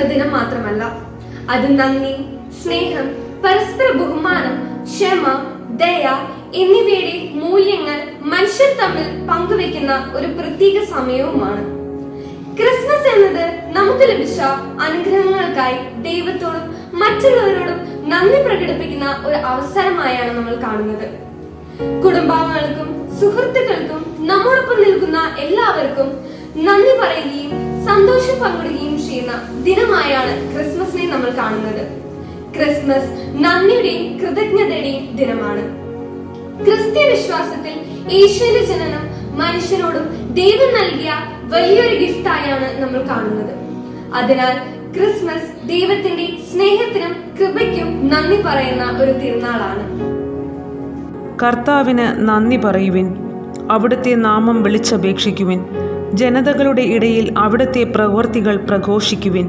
ആഘോഷിക്കുന്ന ദിനം മാത്രമല്ല, അത് നന്ദി, സ്നേഹം, പരസ്പര ബഹുമാനം, ക്ഷമ, ദയ എന്നിവയുടെ മൂല്യങ്ങൾ മനുഷ്യർ തമ്മിൽ പങ്കുവെക്കുന്ന ഒരു പ്രത്യേക സമയവുമാണ്. ക്രിസ്മസ് എന്നത് നമുക്ക് ലഭിച്ച അനുഗ്രഹങ്ങൾക്കായി ദൈവത്തോടും മറ്റുള്ളവരോടും നന്ദി പ്രകടിപ്പിക്കുന്ന ഒരു അവസരമായാണ് നമ്മൾ കാണുന്നത്. കുടുംബാംഗങ്ങൾക്കും സുഹൃത്തുക്കൾക്കും നമ്മോടൊപ്പം നിൽക്കുന്ന എല്ലാവർക്കും നന്ദി പറയുകയും സന്തോഷം പങ്കിടുകയും ചെയ്യുന്ന ദിനമായാണ് ക്രിസ്മസിനെ നമ്മൾ കാണുന്നത്. ക്രിസ്മസ് നന്ദിയുടെയും കൃതജ്ഞതയുടെയും ദിനമാണ്. ക്രിസ്ത്യ വിശ്വാസത്തിൽ യേശുവിന്റെ ജനനം മനുഷ്യനോടും ദൈവം നൽകിയ വലിയൊരു ഗിഫ്റ്റായാണ് നമ്മൾ കാണുന്നത്. അതിനാൽ ക്രിസ്മസ് ദൈവത്തിന്റെ സ്നേഹത്തിനും കൃപയ്ക്കും നന്ദി പറയുന്ന ഒരു തിരുനാളാണ്. കർത്താവിന് നന്ദി പറയുവിൻ, അവിടുത്തെ നാമം വിളിച്ചപേക്ഷിക്കുവിൻ, ജനതകളുടെ ഇടയിൽ അവിടുത്തെ പ്രവൃത്തികൾ പ്രഘോഷിക്കുവിൻ.